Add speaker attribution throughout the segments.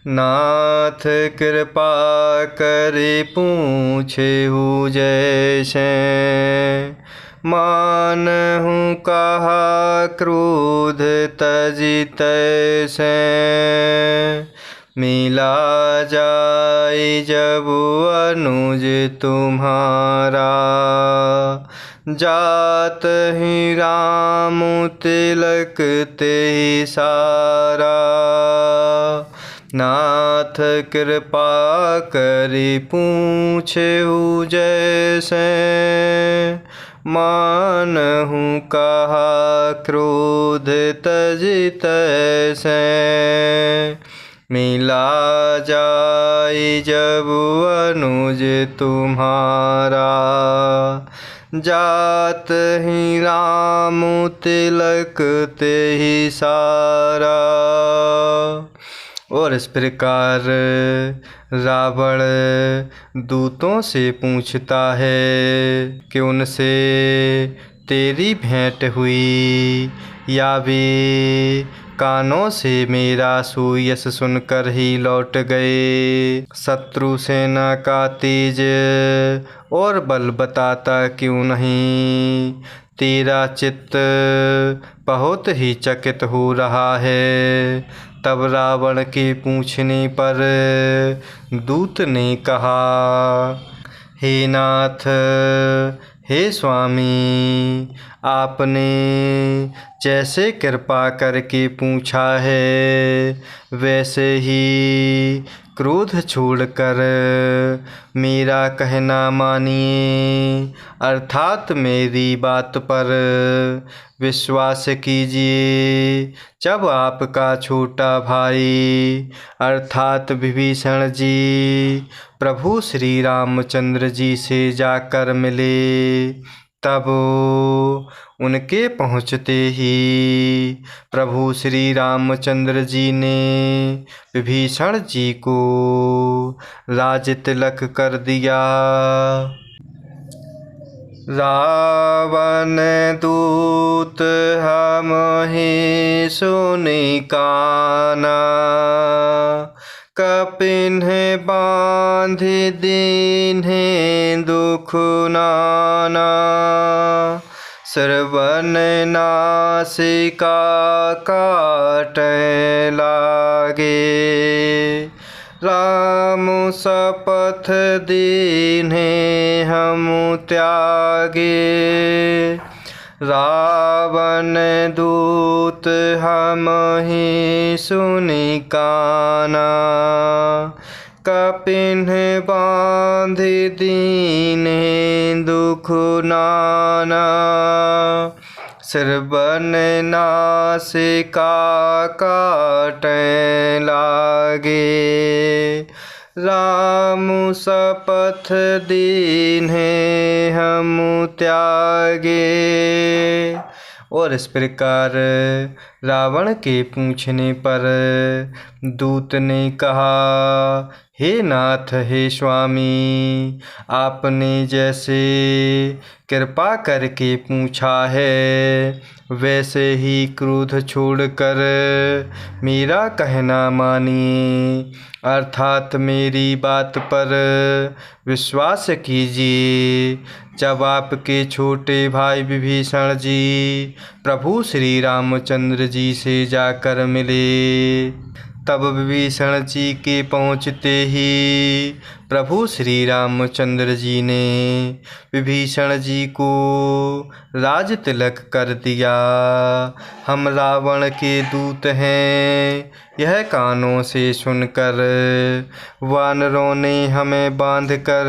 Speaker 1: नाथ कृपा करे पूछेहु जैसे। मानहु कहा क्रोध तजि तैसे। मिला जाय जब अनुज तुम्हारा। जात ही राम तिलक तेहि सारा। नाथ कृपा करि पूछेहु जैसे। मानहु कहा क्रोध तजि तैसे। मिला जाय जब अनुज तुम्हारा। जात ही राम तिलक तेहि सारा। और इस प्रकार रावण दूतों से पूछता है कि उनसे तेरी भेंट हुई या वे कानों से मेरा सुयश सुनकर ही लौट गए। शत्रु सेना का तेज और बल बताता क्यों नहीं। तेरा चित्त बहुत ही चकित हो रहा है। तब रावण के पूछने पर दूत ने कहा, हे नाथ, हे स्वामी, आपने जैसे कृपा करके पूछा है वैसे ही क्रोध छोड़कर मेरा कहना मानिए, अर्थात मेरी बात पर विश्वास कीजिए। जब आपका छोटा भाई अर्थात विभीषण जी प्रभु श्री रामचंद्र जी से जाकर मिले, तब उनके पहुँचते ही प्रभु श्री रामचंद्र जी ने विभीषण जी को राज तिलक कर दिया। रावण दूत हम ही सुनि काना। कपिन्ह बाँधि दीन्हे दुख नाना। श्रवण नासिका काटै लागे। राम शपथ दीन्हे हम त्यागे। रावण दूत हम ही सुनि काना। कपिन्ह बाँधि दीन्हे दुख नाना। श्रवण नासिका काटै लागे। राम शपथ दीन्हे हम त्यागे। और इस प्रकार रावण के पूछने पर दूत ने कहा, हे नाथ, हे स्वामी, आपने जैसे कृपा करके पूछा है वैसे ही क्रोध छोड़कर मेरा कहना मानिए, अर्थात मेरी बात पर विश्वास कीजिए। जब आपके छोटे भाई विभीषण जी प्रभु श्री रामचंद्र जी से जाकर मिले, तब विभीषण जी के पहुँचते ही प्रभु श्री रामचंद्र जी ने विभीषण जी को राज तिलक कर दिया। हम रावण के दूत हैं, यह कानों से सुनकर वानरों ने हमें बांधकर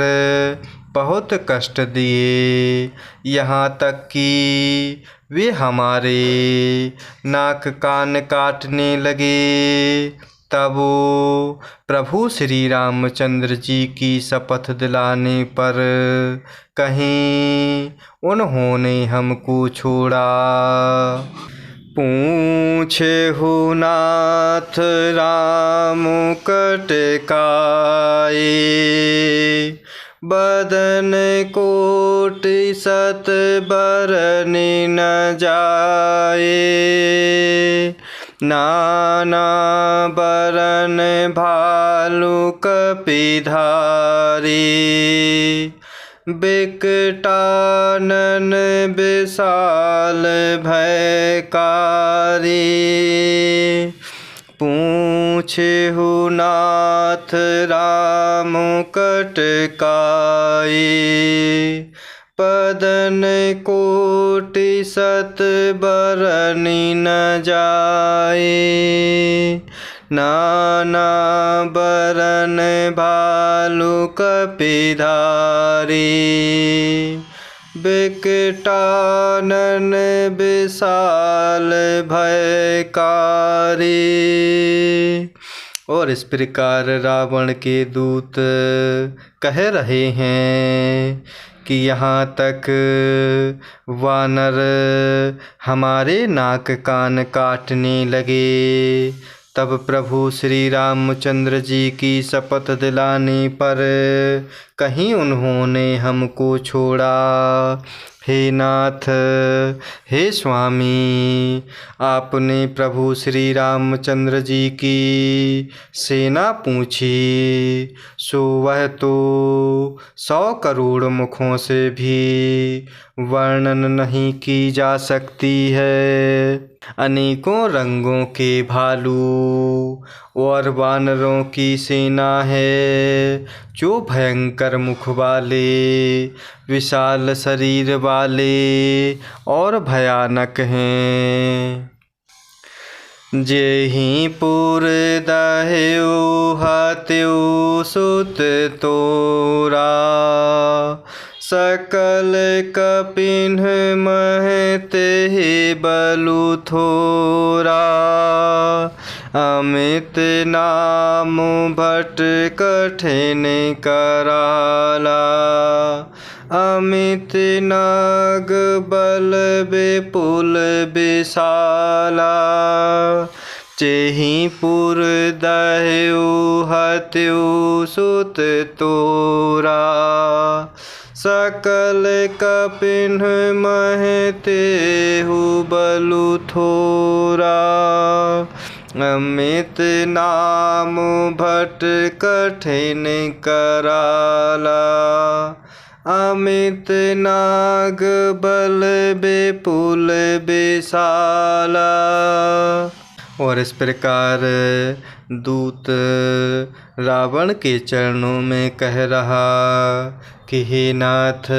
Speaker 1: बहुत कष्ट दिए, यहाँ तक कि वे हमारे नाक कान काटने लगे। तब प्रभु श्री रामचंद्र जी की शपथ दिलाने पर कहीं उन्होंने हमको छोड़ा। पूछेहु नाथ राम कटकाए। बदन कोटि सत बरनि न जाए। नाना बरन भालु कपिधारी बिकटानन विशाल भयकारी पूछहु नाथ राम कटकाई पदन कोटि सत बरनि न जाए नाना बरन भालु कपिधारी बिकटानन विशाल भयकारी। और इस प्रकार रावण के दूत कह रहे हैं कि यहाँ तक वानर हमारे नाक कान काटने लगे, तब प्रभु श्री रामचंद्र जी की शपथ दिलाने पर कहीं उन्होंने हमको छोड़ा। हे नाथ, हे स्वामी, आपने प्रभु श्री रामचंद्र जी की सेना पूछी, सो वह तो 100 करोड़ मुखों से भी वर्णन नहीं की जा सकती है। अनेकों रंगों के भालू और वानरों की सेना है, जो भयंकर मुख वाले, विशाल शरीर वाले और भयानक हैं। जेहि पुर दह्यु हत्यु सुत तोरा, सकल कपिन्ह महते बलु थोरा। अमित नाम भट कठिन कराला, अमित नाग बल विपुल विशाला। जेहि पुर दह्यु हत्यु सुत तोरा, सकल कपिन्ह महते बलु थोरा। अमित नाम भट कठिन कराला, अमित नाग बल विपुल विशाला। और इस प्रकार दूत रावण के चरणों में कह रहा कि हे नाथ,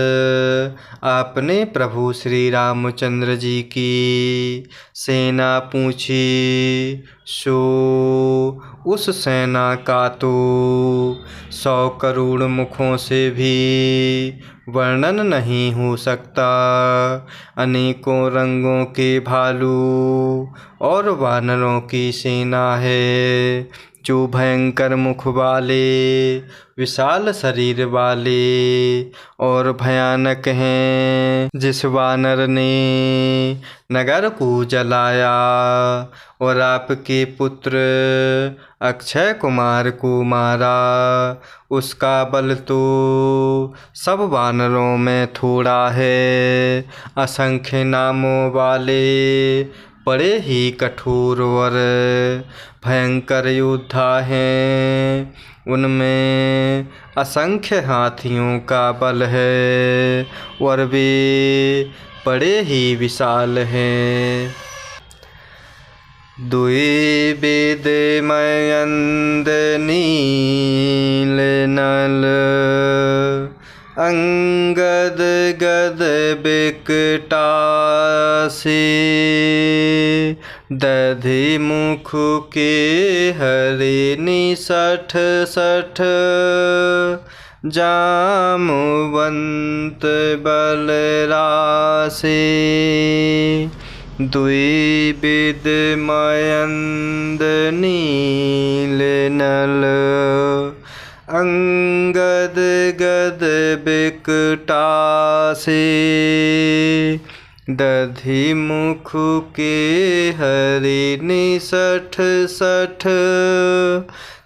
Speaker 1: आपने प्रभु श्री रामचंद्र जी की सेना पूछी, सो उस सेना का तो 100 करोड़ मुखों से भी वर्णन नहीं हो सकता। अनेकों रंगों के भालू और वानरों की सेना है, जो भयंकर मुख वाले, विशाल शरीर वाले और भयानक हैं। जिस वानर ने नगर को जलाया और आपके पुत्र अक्षय कुमार को मारा, उसका बल तो सब वानरों में थोड़ा है। असंख्य नामों वाले बड़े ही कठोर और भयंकर योद्धा हैं, उनमें असंख्य हाथियों का बल है और वे बड़े ही विशाल हैं। दुई विद मयंद नील नल, अंगद गद बिकटासी। दधि मुख के हरि निसठ सठ, जामवंत बल राशि। दुई विद मयंद नील नल, अंगद गद बिकटासी। दधि मुख के हरि निसठ सठ,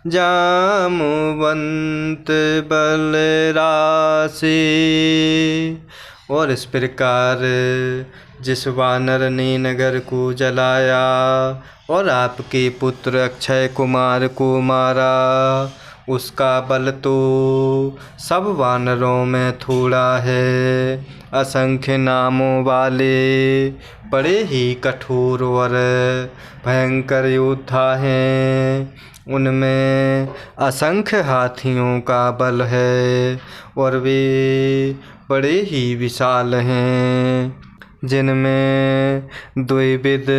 Speaker 1: जामवंत बल राशि। और इस प्रकार जिस वानर ने नगर को जलाया और आपके पुत्र अक्षय कुमार को मारा। उसका बल तो सब वानरों में थोड़ा है। असंख्य नामों वाले बड़े ही कठोर और भयंकर योद्धा हैं। उनमें असंख्य हाथियों का बल है और वे बड़े ही विशाल हैं, जिनमें द्विविद,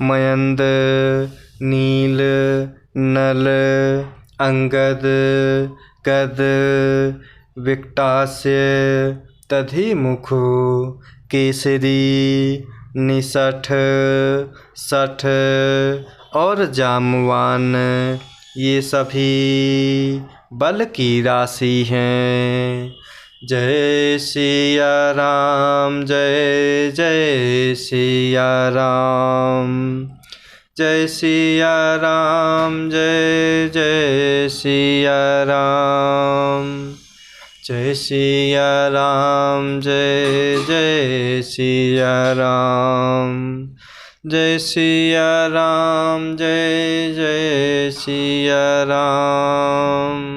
Speaker 1: मयंद, नील, नल, अंगद, गद, विकटास्य, तधिमुख, केसरी, निषठ, शठ और जाम्बवान ये सभी बल की राशि हैं। जय सिया राम, जय जय सिया राम, जय सिया राम, जय जय सिया राम, जय सिया राम, जय जय सिया राम, जय सिया राम, जय जय सिया राम।